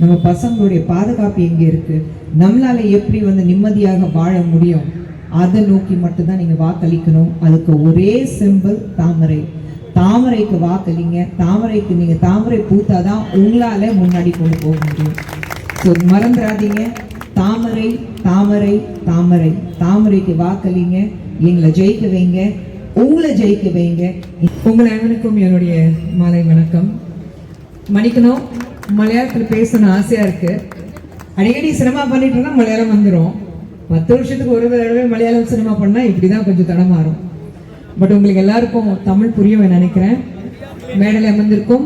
நம்ம பசங்களுடைய பாதுகாப்பு எங்க இருக்கு, நம்மளால எப்படி வந்து நிம்மதியாக வாழ முடியும், அதை நோக்கி மட்டும்தான் நீங்க வாக்களிக்கணும். அதுக்கு ஒரே சிம்பிள் தாமரை. தாமரைக்கு வாக்களிங்க. தாமரைக்கு நீங்க தாமரை பூத்தாதான் உங்களால முன்னாடி கொண்டு போக முடியும். ஸோ மறந்துடாதீங்க, தாமரை தாமரை தாமரை. தாமரைக்கு வாக்களிங்க, எங்களை ஜெயிக்க வைங்க, உங்களை ஜெயிக்க வைங்க. உங்களை அனைவருக்கும் என்னுடைய மாலை வணக்கம். மன்னிக்கணும், மலையாளத்தில் பேசணும் ஆசையா இருக்கு. அடிக்கடி சினிமா பண்ணிட்டு இருந்தா மலையாளம் வந்துடும். 10 வருஷத்துக்கு ஒரு தடவை மலையாளம் சினிமா பண்ணா இப்படிதான் கொஞ்சம் தடமாறும். பட் உங்களுக்கு எல்லாருக்கும் தமிழ் புரியும் நினைக்கிறேன். மேடையில் அமர்ந்திருக்கும்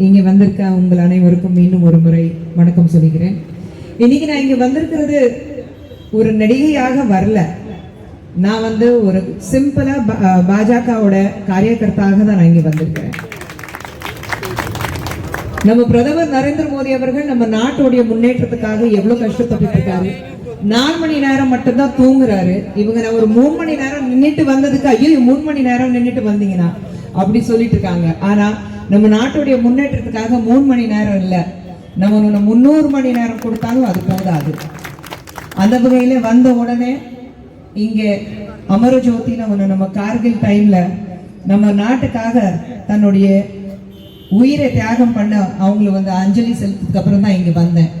இங்கே வந்திருக்க உங்கள் அனைவருக்கும் மீண்டும் ஒரு முறை வணக்கம் சொல்லிக்கிறேன். இன்னைக்கு நான் இங்க வந்திருக்கிறது ஒரு நடிகையாக வரல. நான் வந்து ஒரு சிம்பிளா பாஜகவோட காரியகர்த்தாக தான் நான் இங்க வந்திருக்கிறேன். நம்ம பிரதமர் நரேந்திர மோடி அவர்கள் நம்ம நாட்டுடைய முன்னேற்றத்துக்காக எவ்வளவு கஷ்டப்பட்டு இருக்காரு. 4 மணி நேரம் மட்டும்தான் தூங்குறாரு. இவங்க நான் ஒரு 3 மணி நேரம் நின்றுட்டு வந்ததுக்கு ஐயோ 3 மணி நேரம் நின்றுட்டு வந்தீங்கன்னா அப்படி சொல்லிட்டு இருக்காங்க. ஆனா நம்ம நாட்டுடைய முன்னேற்றத்துக்காக 3 மணி நேரம் இல்ல, நம்ம 300 மணி நேரம் கொடுத்தாலும் அது போதாது. அந்த வகையில வந்த உடனே இங்க அமரஜோதின்னு ஒன்று நம்ம கார்கில் டைம்ல நம்ம நாட்டுக்காக தன்னுடைய உயிரை தியாகம் பண்ண அவங்களை வந்து அஞ்சலி செலுத்ததுக்கு அப்புறம் தான் இங்க வந்தேன்.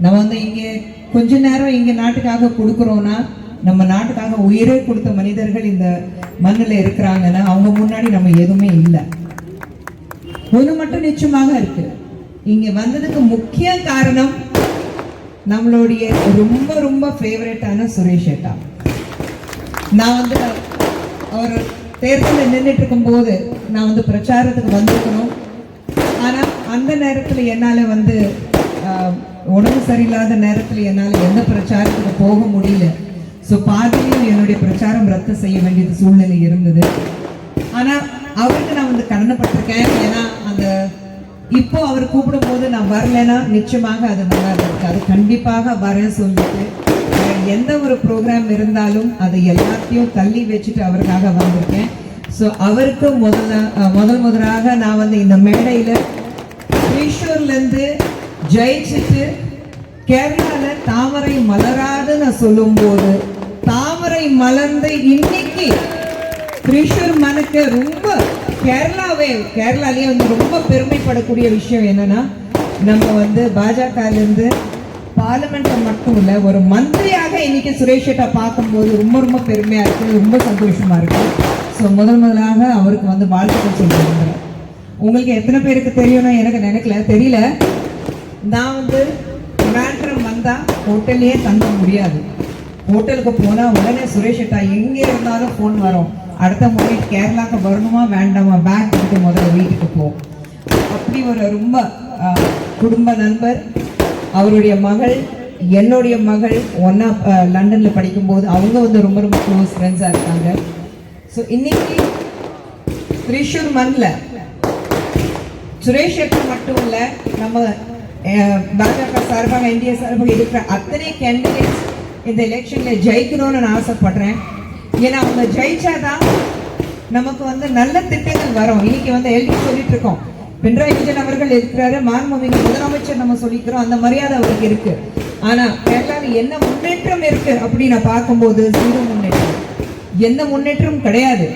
நம்ம வந்து இங்க கொஞ்ச நேரம் இங்க நாட்டுக்காக கொடுக்குறோம்னா, நம்ம நாட்டுக்காக உயிரை கொடுத்த மனிதர்கள் இந்த மண்ணில் இருக்கிறாங்கன்னா அவங்க முன்னாடி நம்ம எதுவுமே இல்லை. ஒண்ணு மட்டும் நிச்சயமாக இருக்கு, இங்க வந்ததுக்கு முக்கிய காரணம் நம்மளுடைய ரொம்ப ரொம்ப ஃபேவரட்டான சுரேஷ் ஏட்டா. நான் வந்து அவர் தேர்தலில் நின்றுட்டு இருக்கும் போது நான் வந்து பிரச்சாரத்துக்கு வந்திருக்கணும். ஆனா அந்த நேரத்துல என்னால வந்து உடம்பு சரியில்லாத நேரத்துல என்னால எந்த பிரச்சாரத்துக்கு போக முடியல. ஸோ பாதியிலும் என்னுடைய பிரச்சாரம் ரத்து செய்ய வேண்டியது சூழ்நிலை இருந்தது. ஆனா அவருக்கு நான் வந்து கடமைப்பட்டிருக்கேன். ஏன்னா அந்த இப்போ அவர் கூப்பிடும் போது நான் வரலைன்னா நிச்சயமாக அது நல்லா இருக்காது. கண்டிப்பாக வரேன்னு சொல்லிட்டு எந்த ஒரு ப்ரோக்ராம் இருந்தாலும் அதை எல்லாத்தையும் தள்ளி வச்சுட்டு அவருக்காக வந்திருக்கேன். ஸோ அவருக்கு முதலாக நான் வந்து இந்த மேடையில ஈஸ்வர்லேருந்து ஜெயிச்சுட்டு கேரளால தாமரை மலராதுன்னு நான் சொல்லும் போது தாமரை மலர்ந்து இன்னைக்கு கிருஷ்ணர் மனுக்கு ரொம்ப கேரளாலேயே வந்து ரொம்ப பெருமைப்படக்கூடிய விஷயம் என்னன்னா, நம்ம வந்து பாஜகலேருந்து பார்லிமெண்ட்ல மட்டும் இல்லை ஒரு மந்திரியாக இன்னைக்கு சுரேஷ் ஏட்டா பார்க்கும்போது ரொம்ப ரொம்ப பெருமையா இருக்கு, ரொம்ப சந்தோஷமா இருக்கு. ஸோ முதலாக அவருக்கு வந்து வாழ்த்துக்கள் சொல்லியிருந்தேன். உங்களுக்கு எத்தனை பேருக்கு தெரியும்னா எனக்கு தெரியல. நான் வந்து மேட்ரம் வந்தா ஹோட்டல்லையே தங்க முடியாது. ஹோட்டலுக்கு போனா உடனே சுரேஷ் ஏட்டா எங்கே இருந்தாலும் ஃபோன் வரும், அடுத்த முறை கேரளாவுக்கு வரணுமா வேண்டாமா, பேக் எடுத்து முதல்ல வீட்டுக்கு போ. அப்படி ஒரு ரொம்ப குடும்ப நண்பர். அவருடைய மகள் என்னுடைய மகள் ஒன்னா லண்டன்ல படிக்கும்போது அவங்க வந்து ரொம்ப ரொம்ப க்ளோஸ் ஃப்ரெண்ட்ஸா இருக்காங்க. ஸோ இன்னைக்கு திரிஷூர் மண்ணில் சுரேஷ் ஏட்டா மட்டும் இல்லை, நம்ம பாஜக சார்பாக இந்திய சார்பாக இருக்கிற அத்தனை கேண்டிடேட்ஸ் இந்த எலெக்ஷன்ல ஜெயிக்கணும்னு நான் ஆசைப்படுறேன். ஏன்னா அவங்க ஜெயிச்சாதான் நமக்கு வந்து நல்ல திட்டங்கள் வரும். இன்னைக்கு வந்து எல்டி சொல்லிட்டு இருக்கோம், பினராயி விஜயன் அவர்கள் இருக்கிறாரு, மாண்புமிகு முதலமைச்சர் நம்ம சொல்லிக்கிறோம், அந்த மரியாதை அவருக்கு இருக்கு. ஆனா கேரளாவில் என்ன முன்னேற்றம் இருக்கு அப்படின்னு நான் பார்க்கும்போது ஜீரோ முன்னேற்றம், எந்த முன்னேற்றம் கிடையாது.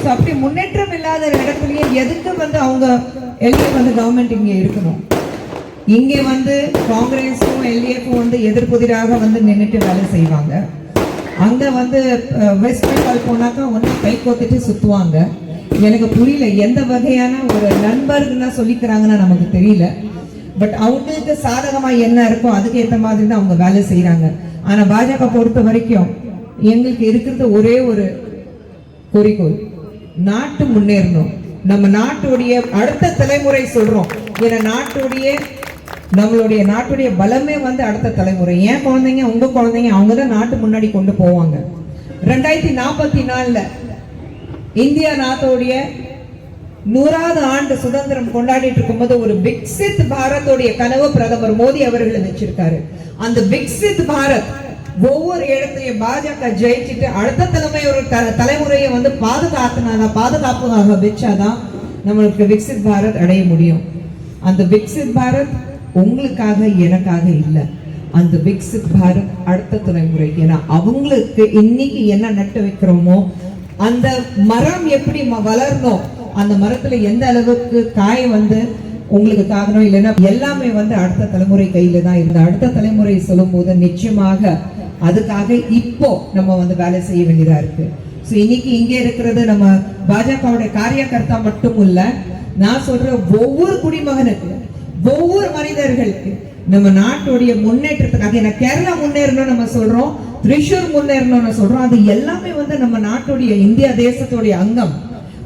ஸோ அப்படி முன்னேற்றம் இல்லாத இடத்துலயே எதுக்கு வந்து அவங்க எல்ஏ வந்து கவர்மெண்ட் இங்கே இருக்கணும்? இங்கே வந்து காங்கிரஸும் எல்ஏக்கும் வந்து எதிர்ப்புதிராக வந்து நின்றுட்டு வேலை செய்வாங்க. அங்க வந்து வெஸ்ட் பெங்கால் போனாக்கா ஒன்று கை கோத்துட்டு சுத்துவாங்க. எனக்கு புரியல எந்த வகையான ஒரு நண்பர்னா சொல்லிக்கிறாங்கன்னா நமக்கு தெரியல. பட் அவங்களுக்கு சாதகமா என்ன இருக்கோ அதுக்கு ஏற்ற மாதிரி தான் அவங்க வேலை செய்யறாங்க. ஆனா பாஜக பொறுத்த வரைக்கும் எங்களுக்கு இருக்கிறது ஒரே ஒரு குறிக்கோள், நாட்டு முன்னேறணும். நம்ம நாட்டுடைய அடுத்த தலைமுறை சொல்றோம், ஏன்னா நம்மளுடைய நாட்டுடைய பலமே வந்து அடுத்த தலைமுறை. ஏன் குழந்தைங்க, உங்க குழந்தைங்க, அவங்கதான் நாட்டு முன்னாடி கொண்டு போவாங்க. 2044 இந்தியா நாட்டோடைய 100வது ஆண்டு சுதந்திரம் கொண்டாடிட்டு இருக்கும்போது ஒரு விக்சித் பாரதோடைய கனவு பிரதமர் மோடி அவர்களை வச்சிருக்காரு. அந்த விக்சித் பாரத் ஒவ்வொரு இடத்தையும் பாஜக ஜெயிச்சுட்டு அடுத்த தலைமுறையை வந்து பாதுகாப்புக்காக வச்சாதான் நம்மளுக்கு விக்சித் பாரத் அடைய முடியும். அந்த விக்சித் பாரத் உங்களுக்காக எனக்காக இல்லை, அந்த விக்சித் பாரத் அடுத்த தலைமுறைக்கு. ஏன்னா அவங்களுக்கு இன்னைக்கு என்ன நட்டு வைக்கிறோமோ, அந்த மரம் எப்படி வளரணும், அந்த மரத்துல எந்த அளவுக்கு காய் வந்து உங்களுக்கு காக்கணும், இல்லைன்னா எல்லாமே வந்து அடுத்த தலைமுறை கையில தான் இருந்து அடுத்த தலைமுறை சொல்லும் போது நிச்சயமாக அதுக்காக இப்போ நம்ம வந்து வேலை செய்ய வேண்டியதா இருக்கு. ஸோ இன்னைக்கு இங்கே இருக்கிறது நம்ம பாஜகவுடைய காரியகர்த்தா மட்டும் இல்ல, நான் சொல்ற ஒவ்வொரு குடிமகனுக்கு, ஒவ்வொரு மனிதர்களுக்கு நம்ம நாட்டுடைய முன்னேற்றத்துக்காக. ஏன்னா கேரளா முன்னேறணும் நம்ம சொல்றோம், திரிஷூர் முன்னேறணும்னு சொல்றோம், அது எல்லாமே வந்து நம்ம நாட்டுடைய இந்தியா தேசத்துடைய அங்கம்.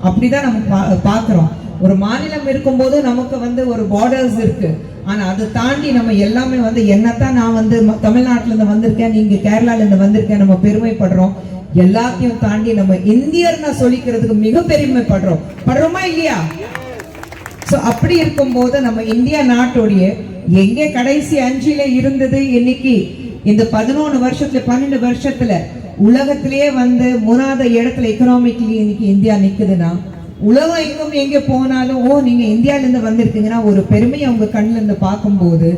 அப்படிதான் நம்ம பாக்குறோம். ஒரு மாநிலம் இருக்கும்போது நமக்கு வந்து ஒரு பார்டர்ஸ் இருக்கு, ஆனா அதை தாண்டி நம்ம எல்லாமே வந்து என்னத்தான் நான் வந்து தமிழ்நாட்டுல இருந்து வந்திருக்கேன், நீங்க கேரளால இருந்து வந்திருக்கேன், நம்ம பெருமைப்படுறோம். எல்லாத்தையும் தாண்டி நம்ம இந்தியர்னா சொல்லிக்கிறதுக்கு மிக பெருமைப்படுறோம். படுறோமா இல்லையா? சோ அப்படி இருக்கும்போது நம்ம இந்தியா நாட்டுடைய எங்கே கடைசி 5ல இருந்தது, இன்னைக்கு இந்த 11 வருஷத்துல 12 வருஷத்துல உலகத்திலேயே வந்து 3வது இடத்துல எக்கனாமிக்கலி இன்னைக்கு இந்தியா நிக்குதுன்னா, உலகம் எங்கும் எங்க போனாலும் ஓ நீங்க இந்தியால இருந்து வந்திருக்கீங்கன்னா ஒரு பெருமையை அவங்க கண்ணுல இருந்து பார்க்கும்போது,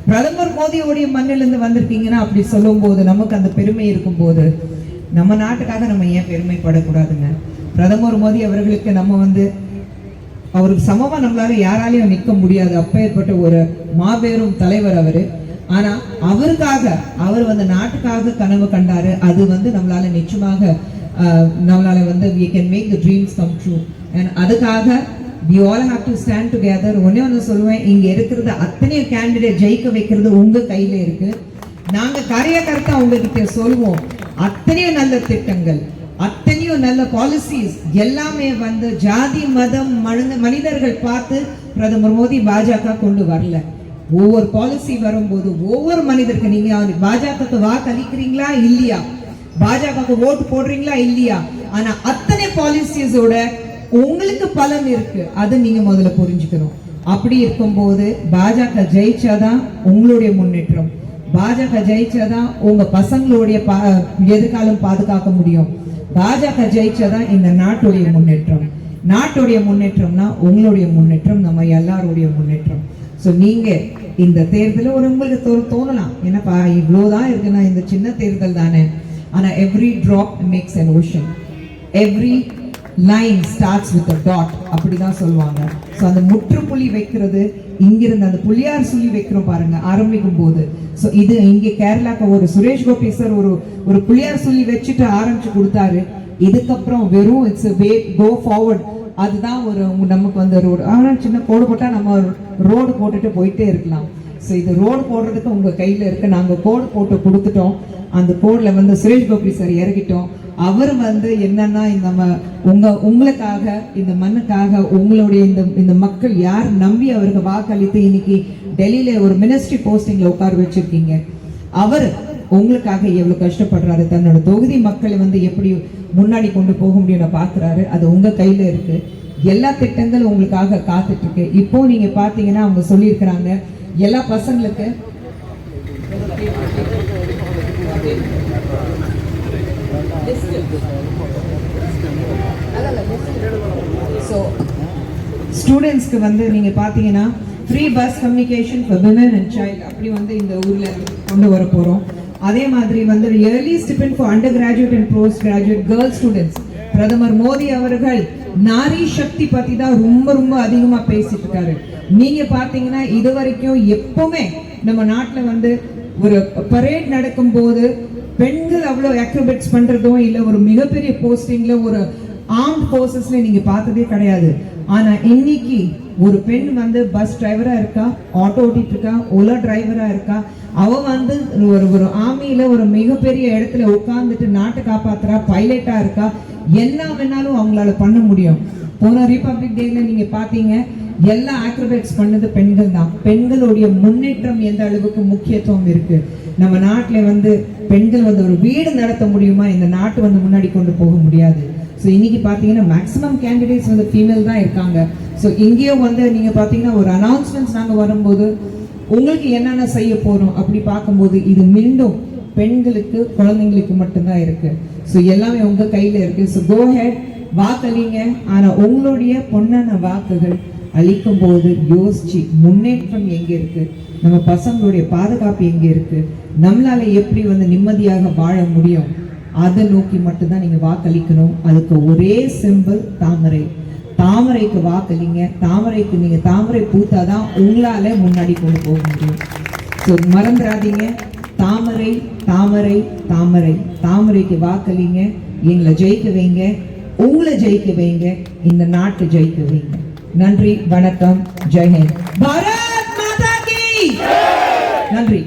பிரதமர் மோடியோடைய மண்ணில இருந்து வந்திருக்கீங்கன்னா அப்படி சொல்லும் போது நமக்கு அந்த பெருமை இருக்கும் போது நம்ம நாட்டுக்காக நம்ம ஏன் பெருமைப்படக்கூடாதுங்க? பிரதமர் மோடி அவர்களுக்கு நம்ம வந்து அவருக்கு சமமா நம்மளால யாராலையும் நிற்க முடியாது, அப்பேற்பட்ட ஒரு மாபெரும் தலைவர் அவரு. ஆனா அவருக்காக அவர் வந்து நாட்டுக்காக கனவு கண்டாரு. அது வந்து நம்மளால நிச்சயமாக நம்மளால வந்து we can make the dreams come true. and அதுக்காக we all have to stand together. ஒண்ணு சொல்லுவேன், இங்க இருக்கிறது அத்தனை கேண்டிடேட் ஜெயிக்க வைக்கிறது உங்க கையில இருக்கு. நாங்க காரியகர்த்தா உங்ககிட்ட சொல்லுவோம், அத்தனையும் நல்ல திட்டங்கள், அத்தனையும் நல்ல பாலிசிஸ் எல்லாமே வந்து ஜாதி மதம் மனிதர்கள் பார்த்து பிரதமர் மோடி பாஜக கொண்டு வரல. ஒவ்வொரு பாலிசி வரும்போது ஒவ்வொரு மனிதருக்கு நீங்க பாஜகவுக்கு வாக்களிக்கிறீங்களா இல்லையா, பாஜகவுக்கு ஓட்டு போடுறீங்களா இல்லையா, ஆனா அத்தனை பாலிசிஸோட உங்களுக்கு பலன் இருக்கு, அது நீங்க முதல்ல புரிஞ்சுக்கணும். அப்படி இருக்கும்போது பாஜக ஜெயிச்சாதான் உங்களுடைய முன்னேற்றம், பாஜக ஜெயிச்சாதான் உங்க பசங்களுடைய எதிர்காலம் பாதுகாக்க முடியும், பாஜக ஜெயிச்சாதான் இந்த நாட்டுடைய முன்னேற்றம். நாட்டுடைய முன்னேற்றம்னா உங்களுடைய முன்னேற்றம், நம்ம எல்லாருடைய முன்னேற்றம். ஸோ நீங்க இந்த தேர்தல ஒரு உங்களுக்கு தோணலாம், என்னப்பா இவ்வளோதான் இருக்குன்னா இந்த சின்ன தேர்தல் தானே, ஆனா every drop makes an ocean, every line starts with a dot அப்படிதான் சொல்லுவாங்க. ஸோ அந்த முற்றுப்புள்ளி வைக்கிறது இங்கிருந்து அந்த புள்ளியார் சொல்லி வைக்கிறோம் பாருங்க ஆரம்பிக்கும் போது. ஸோ இது இங்கே கேரளாக்கு ஒரு சுரேஷ் கோபி சார் ஒரு புள்ளியார் சொல்லி வச்சுட்டு ஆரம்பிச்சு கொடுத்தாரு. இதுக்கப்புறம் வெறும் இட்ஸ் வே கோ ஃபார்வர்ட், அதுதான் ஒரு நமக்கு வந்து ரோடு. ஆனால் சின்ன கோடு போட்டால் நம்ம ரோடு போட்டுட்டு போயிட்டே இருக்கலாம். ஸோ இது ரோடு போடுறதுக்கு உங்கள் கையில் இருக்கு. நாங்கள் கோடு போட்டு கொடுத்துட்டோம், அந்த கோடில் வந்து சுரேஷ் கோபி சார் இறக்கிட்டோம். அவர் வந்து என்னன்னா உங்களுக்காக இந்த மண்ணுக்காக உங்களுடைய இந்த மக்கள் யார் நம்பி அவருக்கு வாக்களித்து இன்னைக்கு டெல்லியில ஒரு மினிஸ்ட்ரி போஸ்டிங்ல உட்கார வச்சிருக்கீங்க, அவர் உங்களுக்காக எவ்வளவு கஷ்டப்படுறாரு, தன்னோட தொகுதி மக்களை வந்து எப்படி முன்னாடி கொண்டு போக முடியும்னு பாக்குறாரு. அது உங்க கையில இருக்கு. எல்லா திட்டங்களும் உங்களுக்காக காத்துட்டு இருக்கு. இப்போ நீங்க பாத்தீங்கன்னா அவங்க சொல்லியிருக்கிறாங்க எல்லா பசங்களுக்கு ஸ்டூடெண்ட்ஸ்க்கு வந்து நீங்க பாத்தீங்கன்னா free bus communication for women and child அப்படி வந்து இந்த ஊர்ல கொண்டு வர போறோம். அதே மாதிரி வந்து yearly stipend for under graduate and post graduate girls students. பிரதமர் மோடி அவர்கள் நாரி சக்தி பத்தி தான் ரொம்ப ரொம்ப அதிகமா பேசிட்டு இருக்காரு. நீங்க பாத்தீங்கன்னா இது வரைக்கும் எப்பவுமே நம்ம நாட்டுல வந்து ஒரு பரேட் நடக்கும் போது பெண்கள் அவ்வளவு அக்ரோபேட்ஸ் பண்றதும் இல்ல ஒரு மிகப்பெரிய போஸ்டிங்ல ஒரு ஆர்ம்ட் போர்சஸ்ல நீங்க பார்த்ததே கிடையாது. ஆனா இன்னைக்கு ஒரு பெண் வந்து பஸ் டிரைவரா இருக்கா, ஆட்டோ ஓட்டிட்டு இருக்கா, ஓலா டிரைவரா இருக்கா, அவ வந்து ஒரு ஆர்மியில ஒரு மிகப்பெரிய இடத்துல உட்கார்ந்துட்டு நாட்டை காப்பாத்துறா, பைலட்டா இருக்கா. என்ன வேணாலும் அவங்களால பண்ண முடியும். போன ரிபப்ளிக் டேல நீங்க பாத்தீங்க எல்லா ஆக்ரோபேட்ஸ் பண்ணது பெண்கள் தான். பெண்களுடைய முன்னேற்றம் எந்த அளவுக்கு முக்கியத்துவம் இருக்கு. நம்ம நாட்டுல வந்து பெண்கள் வந்து ஒரு வீடு நடத்த முடியுமா, இந்த நாட்டு வந்து முன்னாடி கொண்டு போக முடியாது. ஸோ இன்னைக்கு பார்த்தீங்கன்னா மேக்ஸிமம் கேண்டிடேட்ஸ் வந்து ஃபீமேல் தான் இருக்காங்க. ஸோ இங்கேயும் வந்து நீங்கள் பார்த்தீங்கன்னா ஒரு அனௌன்ஸ்மெண்ட்ஸ் நாங்கள் வரும்போது உங்களுக்கு என்னென்ன செய்ய போகிறோம் அப்படி பார்க்கும்போது இது மீண்டும் பெண்களுக்கு குழந்தைங்களுக்கு மட்டும்தான் இருக்கு. ஸோ எல்லாமே உங்கள் கையில் இருக்கு. ஸோ கோ ஹெட் வாக்களிங்க. ஆனால் உங்களுடைய பொன்னான வாக்குகள் அளிக்கும் போது யோசிச்சு முன்னேற்றம் எங்க இருக்கு, நம்ம பசங்களுடைய பாதுகாப்பு எங்க இருக்கு, நம்மளால எப்படி நிம்மதியாக வாழ முடியும், அதை நோக்கி மட்டும்தான் நீங்க வாக்களிக்கணும். அதுக்கு ஒரே சிம்பிள் தாமரை. தாமரைக்கு வாக்களிங்க. தாமரைக்கு நீங்க தாமரை பூத்தாதான் உங்களால முன்னாடி கொண்டு போக முடியும். ஸோ மறந்துடாதீங்க, தாமரை தாமரை தாமரை. தாமரைக்கு வாக்களிங்க. எங்களை ஜெயிக்க வைங்க, உங்களை ஜெயிக்க வைங்க, இந்த நாட்டை ஜெயிக்க வைங்க. நன்றி, வணக்கம், ஜெய்ஹிந்த், பாரத் மாதா கி. நன்றி.